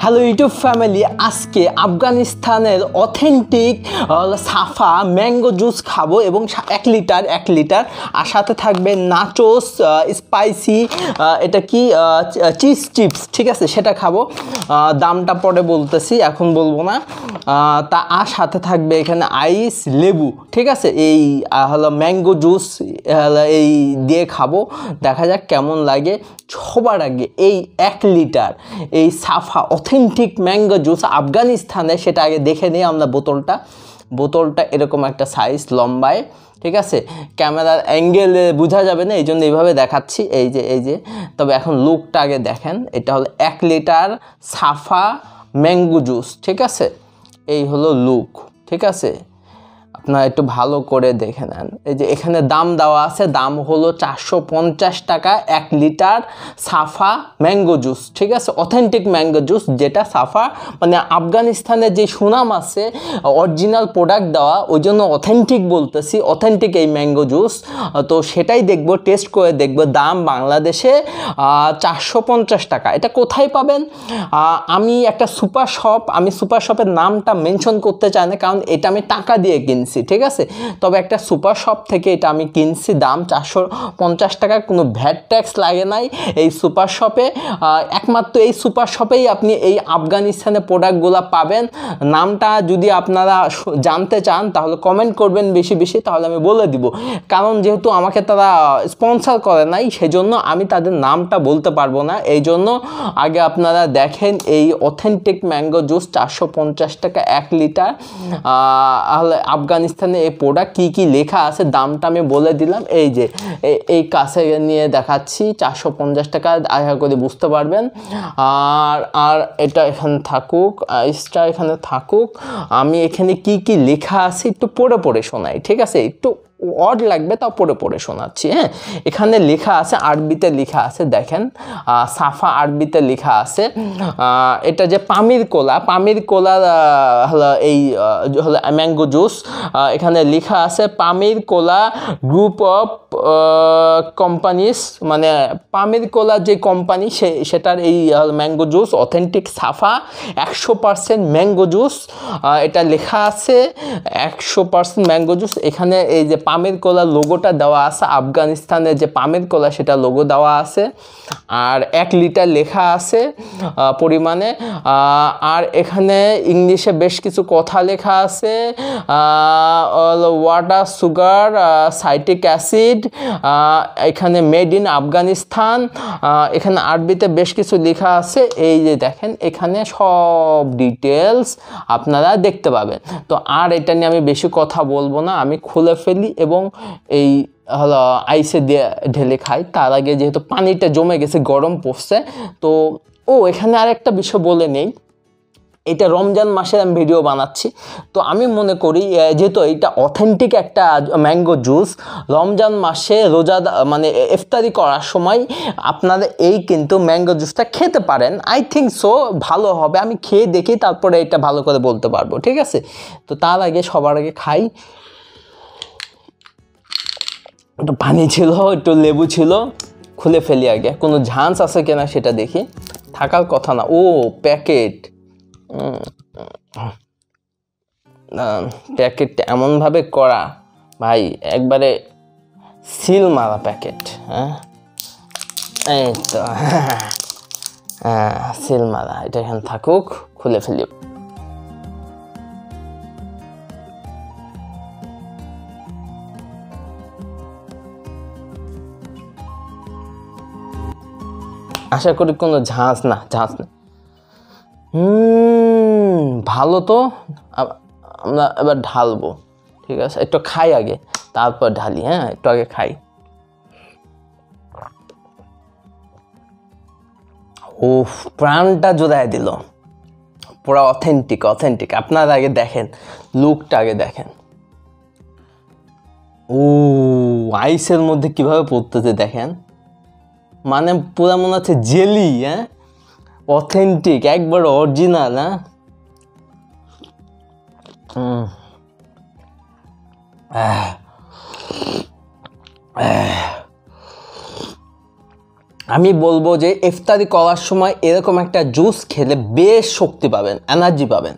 Hello YouTube family, আজকে আফগানিস্তানের authentic সাফা ম্যাঙ্গো জুস খাবো এবং 1 লিটার আর সাথে থাকবে নাচোস স্পাইসি এটা কি চিজ চিপস, ঠিক আছে, সেটা খাবো। দামটা পরে বলতেছি, এখন বলবো না। তা আর সাথে থাকবে এখানে আইস লেবু, ঠিক আছে। এই হলো ম্যাঙ্গো জুস এই দিয়ে খাবো, দেখা যাক কেমন লাগে। সবার আগে এই 1 লিটার এই সাফা অথেন্টিক ম্যাঙ্গো জুস আফগানিস্তানে, সেটা আগে দেখে নিই আমরা। বোতলটা এরকম একটা সাইজ লম্বায়, ঠিক আছে। ক্যামেরার অ্যাঙ্গেলে বোঝা যাবে না, এই জন্য এইভাবে দেখাচ্ছি। এই যে তবে এখন লুকটা আগে দেখেন। এটা হলো 1 লিটার সাফা ম্যাঙ্গো জুস, ঠিক আছে। এই হলো লুক, ঠিক আছে। আপনারা একটু ভালো করে দেখে নেন। এই যে এখানে দাম দেওয়া আছে, দাম হলো 450 টাকা 1 লিটার সাফা ম্যাঙ্গো জুস, ঠিক আছে। অথেন্টিক ম্যাঙ্গো জুস, যেটা সাফা মানে আফগানিস্তানের যে সুনাম আছে অরিজিনাল প্রোডাক্ট দেওয়া, ওই জন্য অথেন্টিক বলতেছি, অথেন্টিক এই ম্যাঙ্গো জুস। তো সেটাই দেখবো, টেস্ট করে দেখবো। দাম বাংলাদেশে 450 টাকা। এটা কোথায় পাবেন? আমি একটা সুপার শপ, আমি সুপার শপের নামটা মেনশন করতে চাই না, কারণ এটা আমি টাকা দিয়ে কিনছি, ঠিক আছে। তবে একটা সুপার শপ থেকে এটা আমি কিনছি। দাম 450 টাকা, কোনো ভ্যাট ট্যাক্স লাগে নাই এই সুপার শপে। একমাত্র এই সুপার শপেই আপনি এই আফগানিস্তানের প্রোডাক্টগুলো পাবেন। নামটা যদি আপনারা জানতে চান তাহলে কমেন্ট করবেন বেশি বেশি, তাহলে আমি বলে দিব। কারণ যেহেতু আমাকে তারা স্পন্সর করে নাই, সেজন্য আমি তাদের নামটা বলতে পারবো না। এই জন্য আগে আপনারা দেখেন এই অথেন্টিক ম্যাঙ্গো জুস 450 টাকা 1 লিটার। আফগানিস্তানে এই প্রোডাক্ট কী লেখা আছে দামটা আমি বলে দিলাম। এই যে এই কাছে নিয়ে দেখাচ্ছি, 450 টাকা, আশা করি বুঝতে পারবেন। আর এটা এখানে থাকুক, আইসটা এখানে থাকুক। আমি এখানে কি লেখা আছে একটু পড়ে শোনাই, ঠিক আছে। একটু অড লাগবে, তাও পড়ে শোনাচ্ছি। হ্যাঁ, এখানে লেখা আছে, আরবিতে লেখা আছে, দেখেন সাফা আরবিতে লেখা আছে। এটা যে পামির কোলার হলো এই হলো ম্যাঙ্গো জুস। এখানে লেখা আছে Pamir cola group of companies, মানে পামির কোলা যে কোম্পানি সেটার এই ম্যাঙ্গো জুস অথেন্টিক সাফা 100% ম্যাঙ্গো জুস। এটা লেখা আছে 100% ম্যাঙ্গো জুস। এখানে এই যে পামির কোলা লোগোটা দেওয়া আছে, আফগানিস্তানের যে পামির কোলা সেটা লোগো দেওয়া আছে। আর 1 লিটার লেখা আছে পরিমাণে। আর এখানে ইংলিশে বেশ কিছু কথা লেখা আছে, ওয়াটার, সুগার, সাইট্রিক অ্যাসিড, এখানে মেড ইন আফগানিস্তান। এখানে আরবিতে বেশ কিছু লেখা আছে। এই যে দেখেন, এখানে সব ডিটেলস আপনারা দেখতে পাবেন। তো আর এটা নিয়ে আমি বেশি কথা বলবো না, আমি খুলে ফেলি এবং এই হলো আইসে দিয়ে ঢেলে খাই। তার আগে যেহেতু পানিটা জমে গেছে, গরম পড়ছে, তো এখানে আর একটা বিষয় বলে নেই। এটা রমজান মাসে আমি ভিডিও বানাচ্ছি, তো আমি মনে করি যেহেতু এটা অথেন্টিক একটা ম্যাঙ্গো জুস, রমজান মাসে রোজা মানে ইফতারি করার সময় আপনারা এই কিন্তু ম্যাঙ্গো জুসটা খেতে পারেন। আই থিঙ্ক সো ভালো হবে। আমি খেয়ে দেখি, তারপরে এটা ভালো করে বলতে পারবো, ঠিক আছে। তো তার আগে সবার আগে খাই। একটু পানি ছিল, একটু লেবু ছিল, খুলে ফেলি আগে। কোনো ঝাঁঝ আছে কিনা সেটা দেখি। থাকার কথা না। প্যাকেট, প্যাকেটটা এমনভাবে করা ভাই, একবারে সিল মারা প্যাকেট। হ্যাঁ, এই তো, হ্যাঁ সিল মারা। এটা এখানে থাকুক, খুলে ফেলি। আশা করি কোনো ঝাঁঝ না। ভালো। তো আমরা এবার ঢালবো, ঠিক আছে। একটু খাই আগে, তারপর ঢালি। হ্যাঁ, একটু আগে খাই। প্রাণটা জোড়ায় দিল, পুরো অথেন্টিক। আপনারা আগে দেখেন, লুকটা আগে দেখেন। আইসের মধ্যে কিভাবে পড়তেছে দেখেন, মানে পুরো মনে হচ্ছে জেলি। হ্যাঁ, অথেন্টিক, একবার অরিজিনাল। হ্যাঁ, আমি বলবো যে ইফতারি করার সময় এরকম একটা জুস খেলে বেশ শক্তি পাবেন, এনার্জি পাবেন।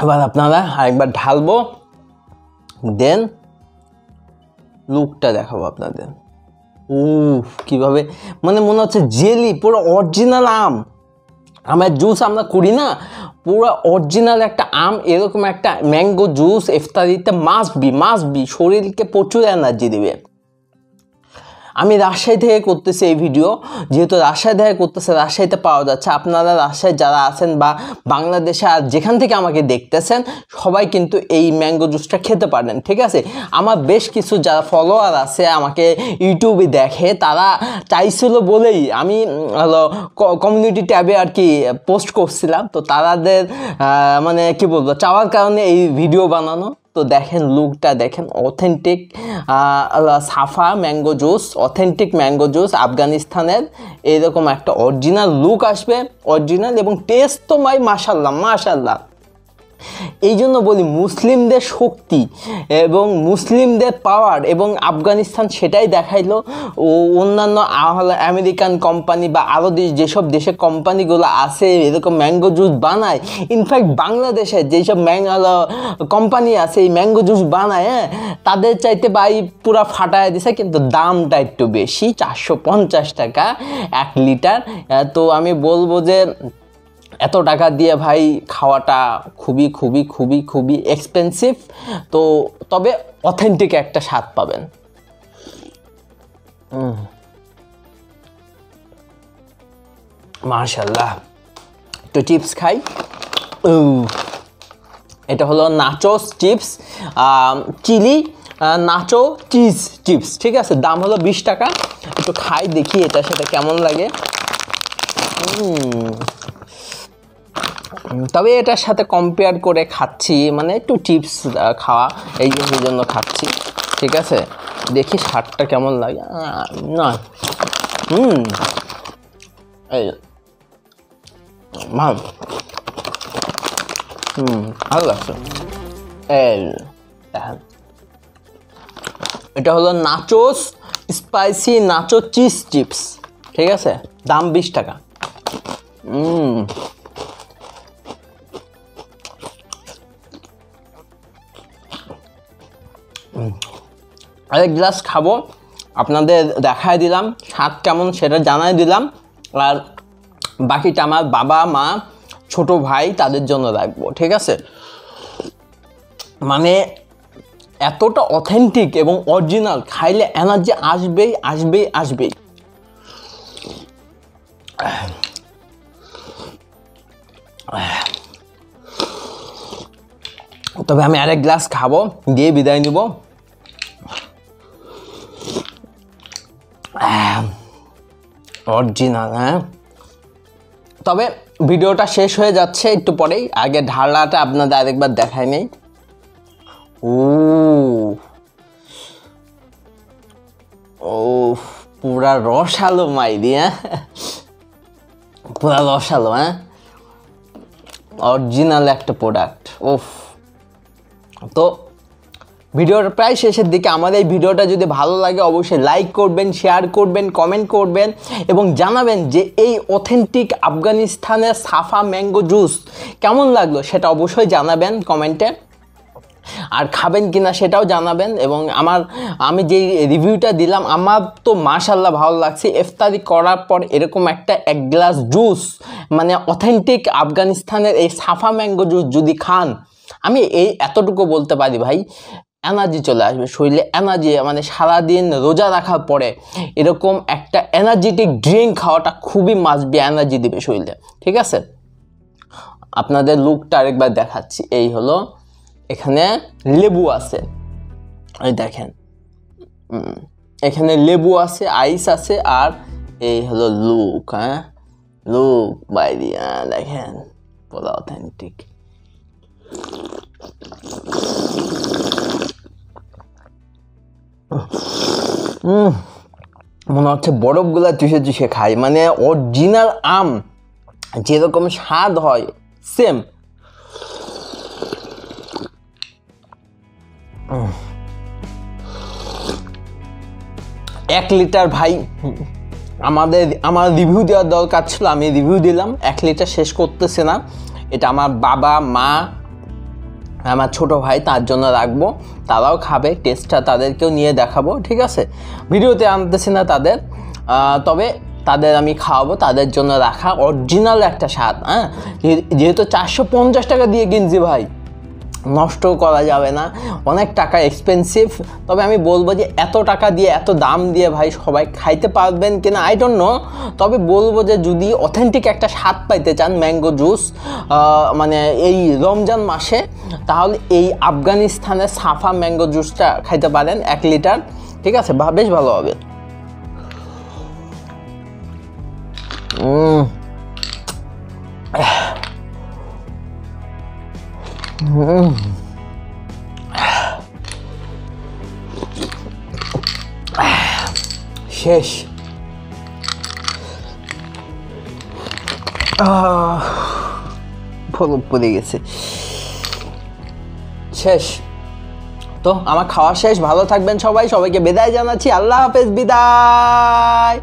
এবার আপনারা আরেকবার ঢালবো, দেন লুকটা দেখাবো আপনাদের। কিভাবে মানে মনে হচ্ছে জেলি, পুরো অরিজিনাল আম। আমের জুস আমরা করি না, পুরো অরিজিনাল একটা আম, এরকম একটা ম্যাঙ্গো জুস ইফতারিতে মাস্ট বি, শরীরকে প্রচুর এনার্জি দিবে। আমি রাজশাহী থেকে করতেছি এই ভিডিও, যেহেতু রাজশাহী থেকে করতেছে, রাজশাহীতে পাওয়া যাচ্ছে। আপনারা রাজশাহী যারা আছেন বা বাংলাদেশে আর যেখান থেকে আমাকে দেখতেছেন, সবাই কিন্তু এই ম্যাঙ্গো জুসটা খেতে পারেন, ঠিক আছে। আমার বেশ কিছু যারা ফলোয়ার আছে, আমাকে ইউটিউবে দেখে, তারা চাইছিল বলেই আমি কমিউনিটি ট্যাবে আর কি পোস্ট করছিলাম। তো তাদের মানে কি বলবো, চাওয়ার কারণে এই ভিডিও বানানো। তো দেখেন লুকটা দেখেন, অথেন্টিক সাফা mango juice, authentic mango juice আফগানিস্তানের, এরকম একটা অরিজিনাল লুক আসবে, অরিজিনাল, এবং টেস্ট তো মাশাআল্লাহ। এই জন্য বলি মুসলিমদের শক্তি এবং মুসলিমদের পাওয়ার, এবং আফগানিস্তান সেটাই দেখাইলো। ও অন্যান্য আমেরিকান কোম্পানি বা আরও যেসব দেশে কোম্পানিগুলো আছে এরকম ম্যাঙ্গো জুস বানায়, ইনফ্যাক্ট বাংলাদেশে যেসব কোম্পানি আছে এই ম্যাঙ্গো জুস বানায়, তাদের চাইতে ভাই পুরা ফাটায় দিছে, কিন্তু দামটা একটু বেশি, 450 টাকা 1 লিটার। তো আমি বলবো যে এত টাকা দিয়ে ভাই খাওয়াটা খুবই এক্সপেন্সিভ। তো তবে অথেন্টিক একটা স্বাদ পাবেন। মাশাআল্লাহ। তো চিপস খাই। এটা হলো নাচোস চিপস, চিলি নাচো চিজ চিপস, ঠিক আছে। দাম হলো 20 টাকা। একটু খাই, দেখি এটা সেটা কেমন লাগে। তবে এটার সাথে কম্পেয়ার করে খাচ্ছি, মানে একটু চিপস খাওয়া এই জন্য খাচ্ছি, ঠিক আছে। দেখি স্বাদটা কেমন লাগে। না এই ভালো লাগছে। এটা হলো নাচোস স্পাইসি নাচো চিজ চিপস, ঠিক আছে। দাম 20 টাকা। আরেক গ্লাস খাবো, আপনাদের দেখায় দিলাম স্বাদ কেমন সেটা জানাই দিলাম। আর বাকিটা আমার বাবা মা ছোট ভাই তাদের জন্য রাখবো, ঠিক আছে। মানে এতটা অথেন্টিক এবং অরিজিনাল, খাইলে এনার্জি আসবেই। তবে আমি আরেক গ্লাস খাবো, দিয়ে বিদায় নিব। অরিজিনাল, হ্যাঁ। তবে ভিডিওটা শেষ হয়ে যাচ্ছে একটু পরেই, আগে ঢালাটা আপনাদের আরেকবার দেখাই নেই। পুরা রসালো মাইরি, হ্যাঁ, পুরা রসালো, হ্যাঁ, অরিজিনাল একটা প্রোডাক্ট। তো ভিডিওটা প্রায় শেষের দিকে। আমাদের এই ভিডিওটা যদি ভালো লাগে অবশ্যই লাইক করবেন, শেয়ার করবেন, কমেন্ট করবেন, এবং জানাবেন যে এই অথেন্টিক আফগানিস্তানের সাফা ম্যাঙ্গো জুস কেমন লাগলো সেটা অবশ্যই জানাবেন কমেন্টে। আর খাবেন কিনা সেটাও জানাবেন। এবং আমি যে রিভিউটা দিলাম, আমার তো মাশাআল্লাহ ভালো লাগছে। ইফতারি করার পর এরকম এক গ্লাস জুস, মানে অথেন্টিক আফগানিস্তানের এই সাফা ম্যাঙ্গো জুস যদি খান, আমি এতটুকু বলতে পারি ভাই, এনার্জি চলে আসবে শরীরে, এনার্জি, মানে সারাদিন রোজা রাখার পরে এরকম একটা এনার্জেটিক ড্রিঙ্ক খাওয়াটা খুবই মাস্ট বি, এনার্জি দিবে শরীরে, ঠিক আছে। আপনাদের লুকটা আরেকবার দেখাচ্ছি। এই হলো, এখানে লেবু আছে, এই দেখেন, এখানে লেবু আছে, আইস আছে, আর এই হলো লুক, হ্যাঁ, লুক বাইরে দেখেন, পুরো অথেন্টিক। মনে হচ্ছে বরফগুলা চুষে খাই, মানে অরিজিনাল আম যেরকম স্বাদ হয় সেম। 1 লিটার ভাই, আমার রিভিউ দেওয়ার দরকার ছিল, আমি রিভিউ দিলাম। 1 লিটার শেষ করতেছে না। এটা আমার বাবা, মা, আমার ছোট ভাই, তার জন্য রাখবো, তারাও খাবে, টেস্টটা তাদেরকেও নিয়ে দেখাবো, ঠিক আছে। ভিডিওতে আনতেছি না তাদের, তবে তাদের আমি খাওয়াবো, তাদের জন্য রাখা অরিজিনাল একটা স্বাদ। হ্যাঁ, যেহেতু 450 টাকা দিয়ে কিনছি ভাই, নষ্ট করা যাবে না, অনেক টাকা এক্সপেন্সিভ। তবে আমি বলবো যে এত টাকা দিয়ে, এত দাম দিয়ে ভাই সবাই খাইতে পারবেন কিনা আই ডোন্ট নো। তবে বলবো যে যদি অথেন্টিক একটা স্বাদ পাইতে চান ম্যাঙ্গো জুস মানে এই রমজান মাসে, তাহলে এই আফগানিস্তানের সাফা ম্যাঙ্গো জুসটা খাইতে পারেন 1 লিটার, ঠিক আছে, বেশ ভালো হবে। শেষ। বরফ পড়ে গেছে। শেষ তো, আমার খাওয়া শেষ। ভালো থাকবেন সবাই, সবাইকে বিদায় জানাচ্ছি। আল্লাহ হাফেজ, বিদায়।